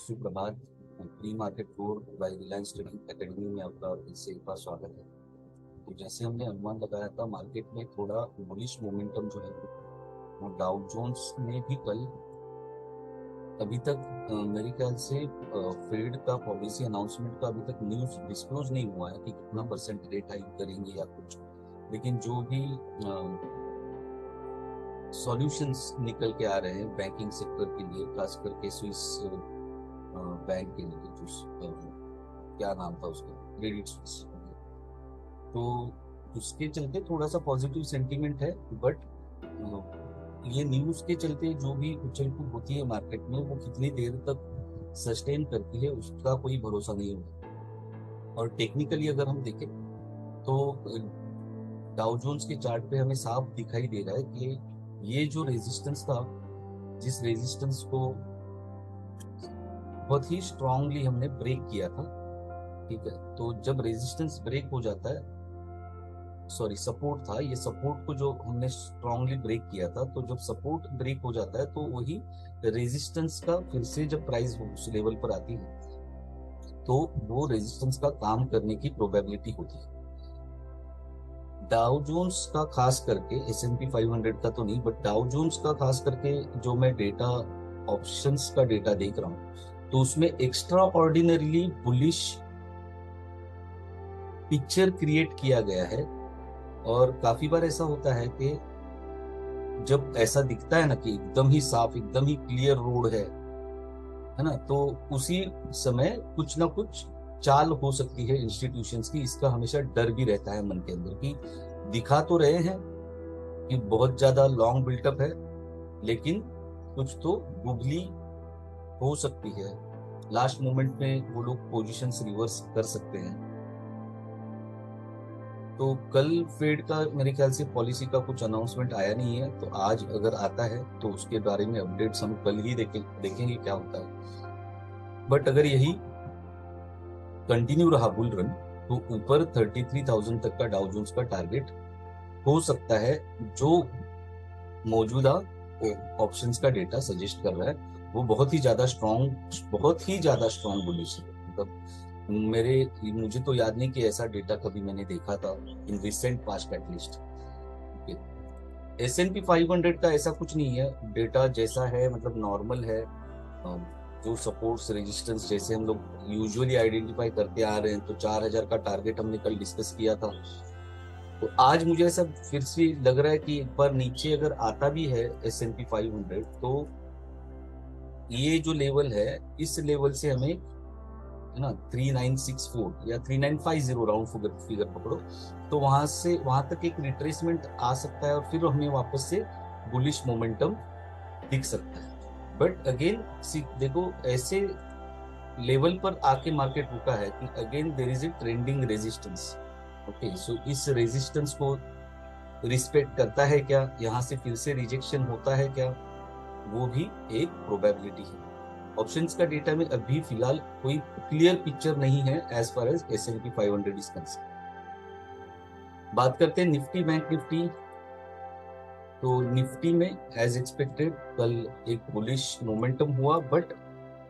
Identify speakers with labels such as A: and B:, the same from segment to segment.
A: सुप्रभात। Pre market floor bye Reliance trading academy में आपका फिर से एक बार स्वागत है। तो जैसे हमने अनुमान लगाया था, मार्केट में थोड़ा बुलिश मोमेंटम जो है वो डाउ जोन्स में भी कल अभी तक मेरे ख्याल से फेड का पॉलिसी अनाउंसमेंट का अभी तक न्यूज डिस्क्लोज नहीं हुआ है कि कितना परसेंट रेट हाइक करेंगे या कुछ। लेकिन जो भी सॉल्यूशंस निकल के आ रहे हैं बैंकिंग सेक्टर के लिए, खास करके स्विस बैंक के लिए, जो क्या नाम था उसका, क्रेडिट स्विस, तो उसके चलते थोड़ा सा पॉजिटिव सेंटीमेंट है। बट ये न्यूज के चलते जो भी उछल कूद होती है मार्केट में, वो कितनी देर तक सस्टेन करती है उसका कोई भरोसा नहीं होगा। और टेक्निकली अगर हम देखें तो डाउ जोन्स के चार्ट पे हमें साफ दिखाई दे रहा है कि ये जो रेजिस्टेंस था, जिस रेजिस्टेंस को बहुत ही स्ट्रांगली हमने ब्रेक किया था, ठीक है, तो जब रेजिस्टेंस ब्रेक हो जाता है, सॉरी सपोर्ट था, ये सपोर्ट को जो हमने स्ट्रांगली ब्रेक किया था, तो जब सपोर्ट ब्रेक हो जाता है तो वही रेजिस्टेंस का फिर से जब प्राइस उस लेवल पर आती है तो वो रेजिस्टेंस का काम करने की प्रोबेबिलिटी होती है। डाउ जोन्स का खास करके, S&P 500 का तो नहीं, बट डाउ जोन्स का खास करके जो मैं डेटा, ऑप्शंस का डेटा देख रहा हूँ, तो उसमें extra ordinarily bullish picture create किया गया है। और काफी बार ऐसा होता है कि जब ऐसा दिखता है ना कि एकदम ही साफ, एकदम ही क्लियर रोड है ना, तो उसी समय कुछ ना कुछ चाल हो सकती है इंस्टीट्यूशंस की। इसका हमेशा डर भी रहता है मन के अंदर कि दिखा तो रहे हैं कि बहुत ज्यादा लॉन्ग बिल्टअप है, लेकिन कुछ तो गुगली हो सकती है, लास्ट मोमेंट में वो लोग पोजीशंस रिवर्स कर सकते हैं। तो कल फेड का मेरे ख्याल से पॉलिसी का कुछ अनाउंसमेंट आया नहीं है, तो आज अगर आता है तो उसके बारे में अपडेट्स हम कल ही देखेंगे क्या होता है। बट अगर यही कंटिन्यू रहा बुल रन, तो ऊपर 33,000 तक का डाउ जोन्स का टारगेट हो सकता है, जो मौजूदा ऑप्शंस का डेटा सजेस्ट कर रहा है। वो बहुत ही ज्यादा स्ट्रॉन्ग, बहुत ही ज्यादा स्ट्रॉन्ग बुलिश है। मतलब मुझे तो याद नहीं कि ऐसा डेटा कभी मैंने देखा था in recent past at least. S&P 500 का ऐसा कुछ नहीं है, डेटा जैसा है, मतलब नॉर्मल है। जो सपोर्ट्स रेजिस्टेंस जैसे हम लोग यूजुअली आइडेंटिफाई करते आ रहे हैं, तो 4,000 का टारगेट हमने कल डिस्कस किया था। तो आज मुझे ऐसा फिर से लग रहा है कि एक बार नीचे अगर आता भी है S&P 500, तो ये जो लेवल है, इस लेवल से हमें, है ना, 3964 या 3950 राउंड फिगर फिगर पकड़ो, तो वहां से वहां तक एक रिट्रेसमेंट आ सकता है और फिर हमें वापस से बुलिश मोमेंटम दिख सकता है। बट अगेन देखो, ऐसे लेवल पर आके मार्केट रुका है कि again there is a trending resistance. Okay, so इस रेजिस्टेंस को रिस्पेक्ट करता है क्या, यहाँ से फिर से रिजेक्शन होता है क्या, वो भी एक प्रोबेबिलिटी है। ऑप्शंस का डेटा में अभी फिलहाल कोई क्लियर पिक्चर नहीं है as far as S&P 500 is concern. बात करते हैं निफ्टी, बैंक निफ्टी। तो निफ्टी में एज एक्सपेक्टेड कल एक बुलिश मोमेंटम हुआ, बट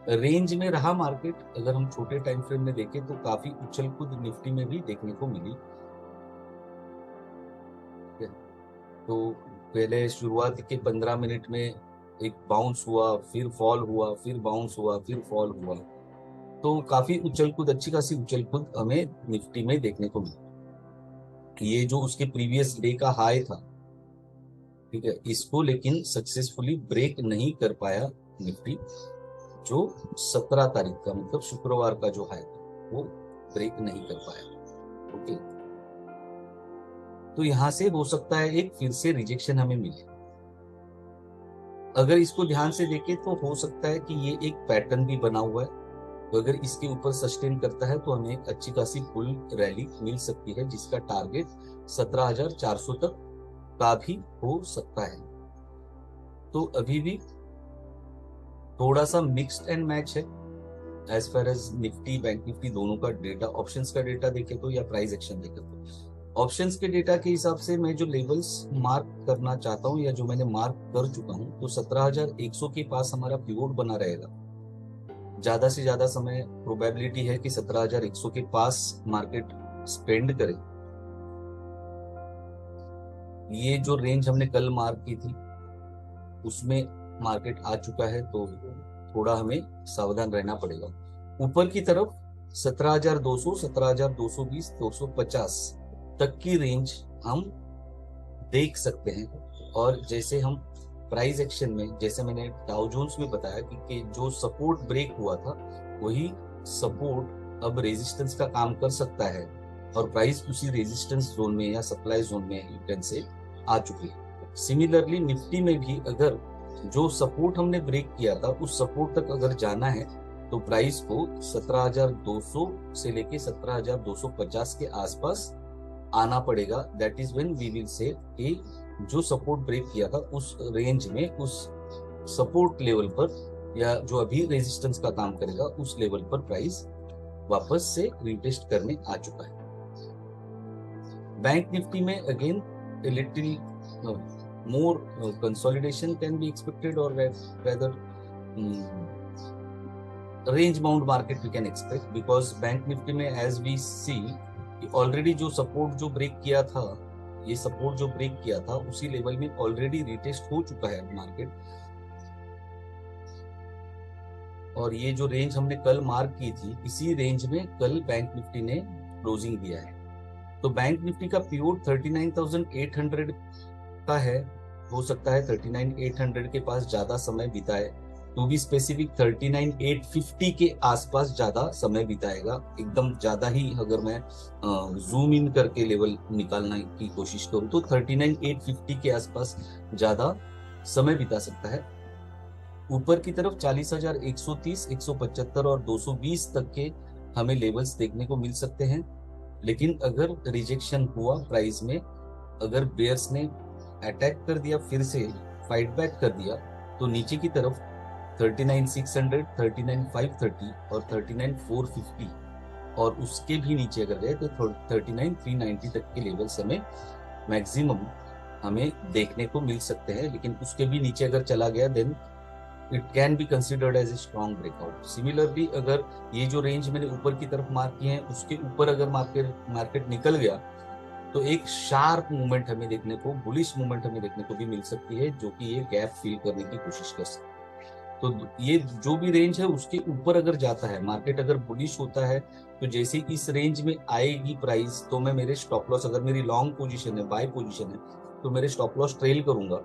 A: रेंज में रहा मार्केट। अगर हम छोटे टाइम फ्रेम में देखें तो काफी उछल कूद निफ्टी में भी देखने को मिली। तो पहले शुरुआत के 15 मिनट में एक बाउंस हुआ, फिर फॉल हुआ, फिर बाउंस हुआ, फिर फॉल हुआ, तो काफी उछल कूद, अच्छी खासी उछल कूद हमें निफ्टी में देखने को मिली। ये जो उसके प्रीवियस डे का हाई था, ठीक है, इसको लेकिन सक्सेसफुली ब्रेक नहीं कर पाया निफ्टी। जो 17 तारीख का, मतलब शुक्रवार का जो हाई था, वो ब्रेक नहीं कर पाया। ओके, तो यहां से हो सकता है एक फिर से रिजेक्शन हमें मिले। अगर इसको ध्यान से देखें तो हो सकता है कि ये एक पैटर्न भी बना हुआ है, तो अगर इसके ऊपर सस्टेन करता है तो हमें एक अच्छी खासी फुल रैली मिल सकती है, जिसका टारगेट 17,400 तक का भी हो सकता है। तो अभी भी थोड़ा सा मिक्स्ड एंड मैच है as far as Nifty bank Nifty दोनों का डेटा। ऑप्शंस का डेटा देखे तो या प्राइस एक्शन देखे तो, ऑप्शंस के डेटा के हिसाब से मैं जो लेवल्स मार्क करना चाहता हूं या जो मैंने मार्क कर चुका हूं, तो 17,100 के पास हमारा पिवोट बना रहेगा। ज्यादा से ज्यादा समय प्रोबेबिलिटी है कि 17,100 के पास मार्केट स्पेंड करे। ये जो रेंज हमने कल मार्क की थी उसमें मार्केट आ चुका है, तो थोड़ा हमें सावधान रहना पड़ेगा। ऊपर की तरफ 17,200, 17,220, 250 तक की रेंज हम देख सकते हैं। और जैसे हम प्राइस एक्शन में, जैसे मैंने डाउ जोन्स में बताया कि जो सपोर्ट ब्रेक हुआ था वही सपोर्ट अब रेजिस्टेंस का काम कर सकता है, और प्राइस उसी रेजिस्टेंस जोन में या सप्लाई जोन में यू कैन से आ चुकी है। सिमिलरली निफ्टी में भी अगर जो सपोर्ट हमने ब्रेक किया था उस सपोर्ट तक अगर जाना है तो प्राइस को 17,200 से लेके 17,250 के आसपास आना पड़ेगा। That is when we will say कि जो सपोर्ट ब्रेक किया था उस रेंज में, उस सपोर्ट लेवल पर, या जो अभी रेजिस्टेंस का काम करेगा उस लेवल पर प्राइस वापस से रीटेस्ट करने आ चुका है। बैंक निफ्टी में again little more consolidation can be expected, or rather range bound market we can expect, because bank Nifty में as we see ऑलरेडी जो सपोर्ट जो ब्रेक किया था, ये सपोर्ट जो ब्रेक किया था उसी लेवल में ऑलरेडी रिटेस्ट हो चुका है मार्केट। और ये जो रेंज हमने कल मार्क की थी इसी रेंज में कल बैंक निफ्टी ने क्लोजिंग दिया है। तो बैंक निफ्टी का प्योर 39,800 का है, हो सकता है 39,800 के पास ज्यादा समय बिताए, टू बी स्पेसिफिक 39,850 के आसपास ज्यादा समय बिताएगा। एकदम ज्यादा ही अगर मैं जूम इन करके लेवल निकालने की कोशिश करूं तो 39,850 के आसपास ज्यादा समय बिता सकता है। ऊपर की तरफ 40,130, 175 और 220 तक के हमें लेवल्स देखने को मिल सकते हैं। लेकिन अगर रिजेक्शन हुआ प्राइस में, अगर बेयर्स ने अटैक कर दिया, फिर से फाइट बैक कर दिया, तो नीचे की तरफ 39,600, 39,530 और 39,450 और उसके भी नीचे अगर गए तो 39,390 तक के लेवल्स हमें मैक्सिमम हमें देखने को मिल सकते हैं। लेकिन उसके भी नीचे अगर चला गया then it can be considered as a strong breakout. Similarly अगर ये जो रेंज मैंने ऊपर की तरफ मार्क किए हैं उसके ऊपर अगर मार्केट निकल गया तो एक शार्प मूवमेंट हमें देखने को, बुलिश मूवमेंट हमें देखने को भी मिल सकती है, जो कि ये गैप फिल करने की कोशिश कर सकती है। तो ये जो भी रेंज है उसके ऊपर अगर जाता है मार्केट, अगर बुलिश होता है, तो जैसे इस रेंज में आएगी प्राइस तो मैं मेरे स्टॉप लॉस, अगर मेरी लॉन्ग पोजीशन है, बाय पोजीशन है, तो मेरे स्टॉप लॉस ट्रेल करूंगा।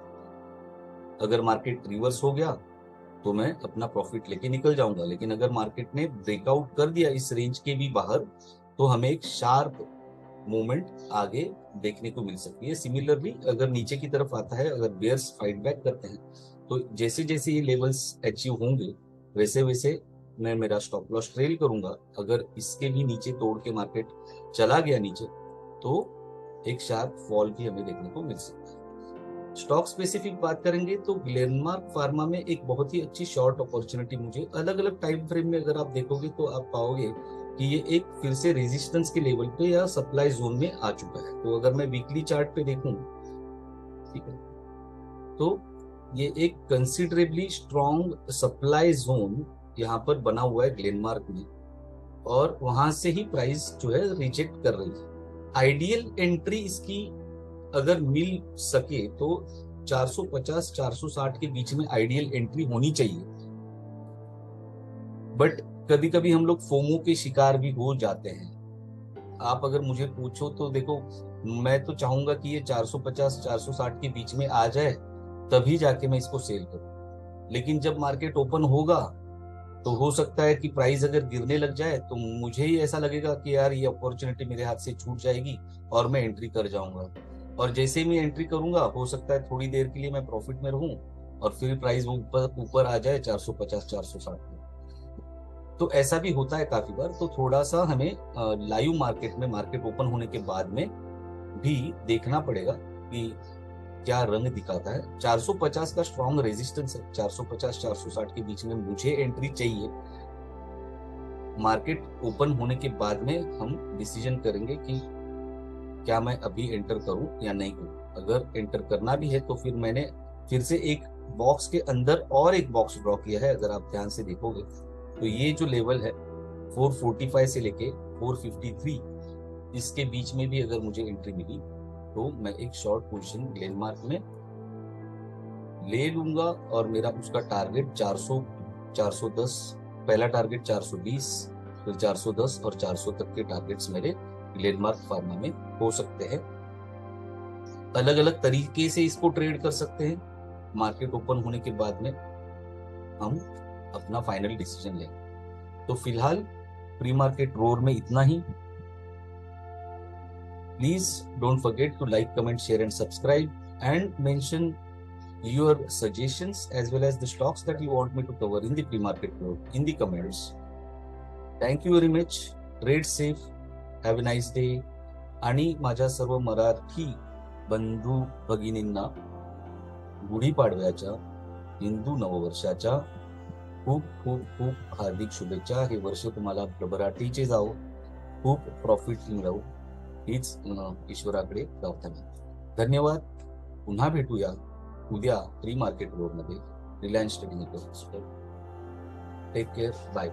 A: अगर मार्केट रिवर्स हो गया तो मैं अपना प्रॉफिट लेके निकल जाऊंगा। लेकिन अगर मार्केट ने ब्रेकआउट कर दिया इस रेंज के भी बाहर तो हमें एक शार्प मूवमेंट आगे देखने को मिल सकती है। सिमिलरली अगर नीचे की तरफ आता है, अगर बेयर्स फाइट बैक करते हैं, तो जैसे जैसे ये लेवल्स अचीव होंगे वैसे वैसे मैं मेरा स्टॉप लॉस ट्रेल करूंगा। अगर इसके भी नीचे तोड़ के मार्केट चला गया नीचे तो एक शार्प फॉल भी हमें देखने को मिल सकता है। स्टॉक स्पेसिफिक बात करेंगे तो ग्लेनमार्क फार्मा में एक बहुत ही अच्छी शॉर्ट अपॉर्चुनिटी, मुझे अलग अलग टाइम फ्रेम में अगर आप देखोगे तो आप पाओगे कि ये एक फिर से रेजिस्टेंस के लेवल पे या सप्लाई जोन में आ चुका है। तो अगर मैं वीकली चार्ट पे देखूं, ठीक है, तो ये एक कंसिडरेबली स्ट्रॉन्ग सप्लाई जोन यहाँ पर बना हुआ है ग्लेनमार्क में, और वहां से ही प्राइस जो है रिजेक्ट कर रही है। आइडियल एंट्री इसकी अगर मिल सके तो 450 460 के बीच में आइडियल एंट्री होनी चाहिए। बट कभी कभी हम लोग फोमो के शिकार भी हो जाते हैं। आप अगर मुझे पूछो तो देखो, मैं तो चाहूंगा कि ये 450 460 के बीच में आ जाए तभी जाके मैं इसको सेल करूं। लेकिन जब मार्केट ओपन होगा तो हो सकता है कि प्राइस अगर गिरने लग जाए तो मुझे ही ऐसा लगेगा कि यार ये अपॉर्चुनिटी मेरे हाथ से छूट जाएगी और मैं एंट्री कर जाऊंगा। और जैसे ही मैं एंट्री करूंगा हो सकता है थोड़ी देर के लिए मैं प्रॉफिट में रहूं और फिर प्राइस वो ऊपर आ जाए 450 460 में। तो ऐसा भी होता है काफी बार। तो थोड़ा सा हमें लाइव मार्केट में, मार्केट ओपन होने के बाद में भी देखना पड़ेगा कि क्या रंग दिखाता है। 450 का स्ट्रॉन्ग रेजिस्टेंस है, 450 460 के बीच में मुझे एंट्री चाहिए। मार्केट ओपन होने के बाद में हम डिसीजन करेंगे कि क्या मैं अभी एंटर करूं या नहीं करूं। अगर एंटर करना भी है तो फिर मैंने फिर से एक बॉक्स के अंदर और एक बॉक्स ड्रॉ किया है। अगर आप ध्यान से देखोगे तो ये जो लेवल है 445 से लेके 453, इसके बीच में भी अगर मुझे एंट्री मिली तो मैं एक शॉर्ट पोजीशन ग्लेनमार्क में ले लूंगा, और मेरा उसका टारगेट 400 410, पहला टारगेट 420, फिर 410 और 400 तक के टारगेट्स मेरे ग्लेनमार्क फार्मा में हो सकते हैं। अलग अलग तरीके से इसको ट्रेड कर सकते हैं। मार्केट ओपन होने के बाद में हम अपना फाइनल डिसीजन लेंगे। तो फिलहाल प्री मार्केट रोर में इतना ही। Please don't forget to like, comment, share and subscribe and mention your suggestions as well as the stocks that you want me to cover in the pre-market group in the comments. Thank you very much. Trade safe. Have a nice day. आणि माझ्या सर्व मराठी बंधू भगिनींना गुढीपाडव्याच्या, हिंदू नववर्षाच्या खूप खूप खूप हार्दिक शुभेच्छा। हे वर्ष तुम्हाला भरभराटीचे जाओ, खूप प्रॉफिट मिळवू, हीच ईश्वराकडे प्रार्थना। धन्यवाद। पुन्हा भेटूया उद्या प्री मार्केट रोड मध्ये Reliance trading. Take care, bye.